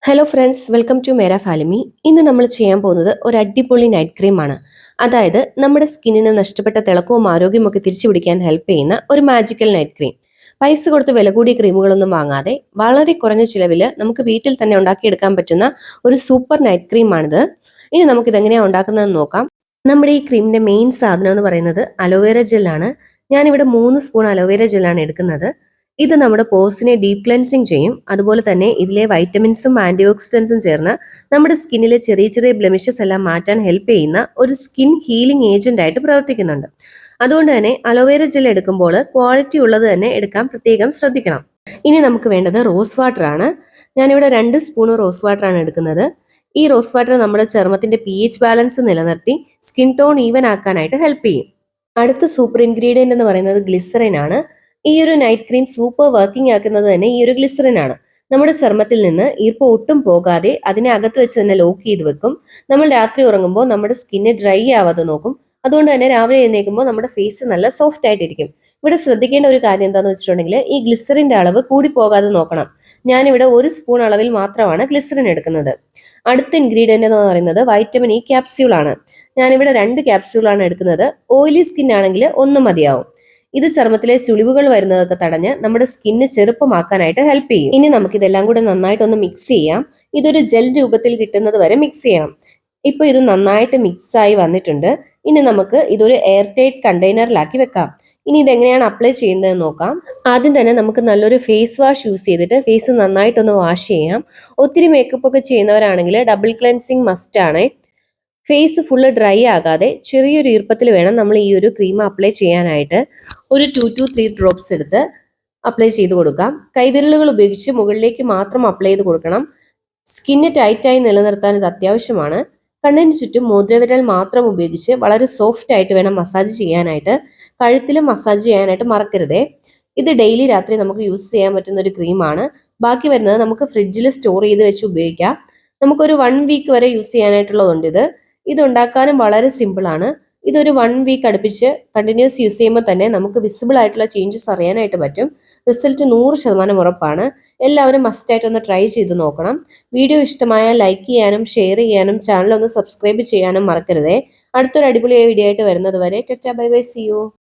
Hello friends, welcome to Mera Falimy. ഇന്ന് നമ്മൾ ചെയ്യാൻ പോകുന്നത് ഒരു അടിപൊളി നൈറ്റ് ക്രീം ആണ്. അതായത് നമ്മുടെ സ്കിന്നിന് നഷ്ടപ്പെട്ട തിളക്കവും ആരോഗ്യവും ഒക്കെ തിരിച്ചു പിടിക്കാൻ ഹെൽപ്പ് ചെയ്യുന്ന ഒരു മാജിക്കൽ നൈറ്റ് ക്രീം. പൈസ കൊടുത്ത് വില കൂടിയ ക്രീമുകളൊന്നും വാങ്ങാതെ വളരെ കുറഞ്ഞ ചിലവിൽ നമുക്ക് വീട്ടിൽ തന്നെ ഉണ്ടാക്കിയെടുക്കാൻ പറ്റുന്ന ഒരു സൂപ്പർ നൈറ്റ് ക്രീമാണിത്. ഇനി നമുക്കിത് എങ്ങനെയാണ് ഉണ്ടാക്കുന്നതെന്ന് നോക്കാം. നമ്മുടെ ഈ ക്രീമിന്റെ മെയിൻ സാധനം എന്ന് പറയുന്നത് അലോവേര ജെല്ലാണ്. ഞാനിവിടെ 3 സ്പൂൺ അലോവേര ജെല്ലാണ് എടുക്കുന്നത്. ഇത് നമ്മുടെ പോഴ്സിനെ ഡീപ് ക്ലെൻസിങ് ചെയ്യും. അതുപോലെ തന്നെ ഇതിലെ വൈറ്റമിൻസും ആന്റി ഓക്സിഡൻസും ചേർന്ന് നമ്മുടെ സ്കിന്നിലെ ചെറിയ ചെറിയ ബ്ലെമിഷസ് എല്ലാം മാറ്റാൻ ഹെൽപ്പ് ചെയ്യുന്ന ഒരു സ്കിൻ ഹീലിംഗ് ഏജന്റ് ആയിട്ട് പ്രവർത്തിക്കുന്നുണ്ട്. അതുകൊണ്ട് തന്നെ അലോവേര ജെൽ എടുക്കുമ്പോൾ ക്വാളിറ്റി ഉള്ളത് തന്നെ എടുക്കാൻ പ്രത്യേകം ശ്രദ്ധിക്കണം. ഇനി നമുക്ക് വേണ്ടത് റോസ് വാട്ടർ ആണ്. ഞാനിവിടെ 2 സ്പൂൺ റോസ് വാട്ടർ ആണ് എടുക്കുന്നത്. ഈ റോസ് വാട്ടർ നമ്മുടെ ചർമ്മത്തിന്റെ pH ബാലൻസ് നിലനിർത്തി സ്കിൻ ടോൺ ഈവൻ ആക്കാനായിട്ട് ഹെൽപ്പ് ചെയ്യും. അടുത്ത സൂപ്പർ ഇൻഗ്രീഡിയന്റ് എന്ന് പറയുന്നത് ഗ്ലിസറിൻ ആണ്. ഈ ഒരു നൈറ്റ് ക്രീം സൂപ്പർ വർക്കിംഗ് ആക്കുന്നത് തന്നെ ഈ ഒരു ഗ്ലിസറിൻ ആണ്. നമ്മുടെ ചർമ്മത്തിൽ നിന്ന് ഈർപ്പം ഒട്ടും പോകാതെ അതിനെ അകത്ത് വെച്ച് തന്നെ ലോക്ക് ചെയ്ത് വെക്കും. നമ്മൾ രാത്രി ഉറങ്ങുമ്പോൾ നമ്മുടെ സ്കിന്ന് ഡ്രൈ ആവാതെ നോക്കും. അതുകൊണ്ട് തന്നെ രാവിലെ എഴുന്നേൽക്കുമ്പോൾ നമ്മുടെ ഫേസ് നല്ല സോഫ്റ്റ് ആയിട്ടിരിക്കും. ഇവിടെ ശ്രദ്ധിക്കേണ്ട ഒരു കാര്യം എന്താണെന്ന് വെച്ചിട്ടുണ്ടെങ്കിൽ ഈ ഗ്ലിസറിന്റെ അളവ് കൂടി പോകാതെ നോക്കണം. ഞാനിവിടെ 1 സ്പൂൺ അളവിൽ മാത്രമാണ് ഗ്ലിസറിൻ എടുക്കുന്നത്. അടുത്ത ഇൻഗ്രീഡിയന്റ് എന്ന് പറയുന്നത് വൈറ്റമിൻ ഇ ക്യാപ്സ്യൂൾ ആണ്. ഞാനിവിടെ 2 ക്യാപ്സ്യൂളാണ് എടുക്കുന്നത്. ഓയിലി സ്കിൻ ആണെങ്കിൽ 1 മതിയാവും. ഇത് ചർമ്മത്തിലെ ചുളിവുകൾ വരുന്നതൊക്കെ തടഞ്ഞ് നമ്മുടെ സ്കിന്ന് ചെറുപ്പമാക്കാനായിട്ട് ഹെൽപ്പ് ചെയ്യും. ഇനി നമുക്ക് ഇതെല്ലാം കൂടെ നന്നായിട്ടൊന്ന് മിക്സ് ചെയ്യാം. ഇതൊരു ജെൽ രൂപത്തിൽ കിട്ടുന്നത് വരെ മിക്സ് ചെയ്യണം. ഇപ്പൊ ഇത് നന്നായിട്ട് മിക്സ് ആയി വന്നിട്ടുണ്ട്. ഇനി നമുക്ക് ഇതൊരു എയർ ടൈറ്റ് കണ്ടെയ്നറിലാക്കി വെക്കാം. ഇനി ഇതെങ്ങനെയാണ് അപ്ലൈ ചെയ്യുന്നതെന്ന് നോക്കാം. ആദ്യം തന്നെ നമുക്ക് നല്ലൊരു ഫേസ് വാഷ് യൂസ് ചെയ്തിട്ട് ഫേസ് നന്നായിട്ടൊന്ന് വാഷ് ചെയ്യാം. ഒത്തിരി മേക്കപ്പ് ഒക്കെ ചെയ്യുന്നവരാണെങ്കിൽ ഡബിൾ ക്ലെൻസിങ് മസ്റ്റ് ആണ്. ഫേസ് ഫുള്ള് ഡ്രൈ ആകാതെ ചെറിയൊരു ഈർപ്പത്തിൽ വേണം നമ്മൾ ഈ ഒരു ക്രീം അപ്ലൈ ചെയ്യാനായിട്ട്. ഒരു 2 to 3 ഡ്രോപ്സ് എടുത്ത് അപ്ലൈ ചെയ്ത് കൊടുക്കാം. കൈവിരലുകൾ ഉപയോഗിച്ച് മുകളിലേക്ക് മാത്രം അപ്ലൈ ചെയ്ത് കൊടുക്കണം. സ്കിന്ന് ടൈറ്റായി നിലനിർത്താൻ ഇത് അത്യാവശ്യമാണ്. കണ്ണിന് ചുറ്റും മോതിരവിരൽ മാത്രം ഉപയോഗിച്ച് വളരെ സോഫ്റ്റ് ആയിട്ട് വേണം മസാജ് ചെയ്യാനായിട്ട്. കഴുത്തിലും മസാജ് ചെയ്യാനായിട്ട് മറക്കരുതേ. ഇത് ഡെയിലി രാത്രി നമുക്ക് യൂസ് ചെയ്യാൻ പറ്റുന്ന ഒരു ക്രീമാണ്. ബാക്കി വരുന്നത് നമുക്ക് ഫ്രിഡ്ജിൽ സ്റ്റോർ ചെയ്ത് വെച്ച് ഉപയോഗിക്കാം. നമുക്കൊരു 1 വീക്ക് വരെ യൂസ് ചെയ്യാനായിട്ടുള്ളതുണ്ട് ഇത്. ഇത് ഉണ്ടാക്കാനും വളരെ സിമ്പിൾ ആണ്. ഇതൊരു 1 വീക്ക് അടുപ്പിച്ച് കണ്ടിന്യൂസ് യൂസ് ചെയ്യുമ്പോൾ തന്നെ നമുക്ക് വിസിബിൾ ആയിട്ടുള്ള ചേഞ്ചസ് അറിയാനായിട്ട് പറ്റും. റിസൾട്ട് 100% ഉറപ്പാണ്. എല്ലാവരും മസ്റ്റ് ആയിട്ട് ഒന്ന് ട്രൈ ചെയ്ത് നോക്കണം. വീഡിയോ ഇഷ്ടമായാൽ ലൈക്ക് ചെയ്യാനും ഷെയർ ചെയ്യാനും ചാനൽ ഒന്ന് സബ്സ്ക്രൈബ് ചെയ്യാനും മറക്കരുതേ. അടുത്തൊരു അടിപൊളിയായ വീഡിയോ ആയിട്ട് വരുന്നത് വരെ tata bye bye, see U.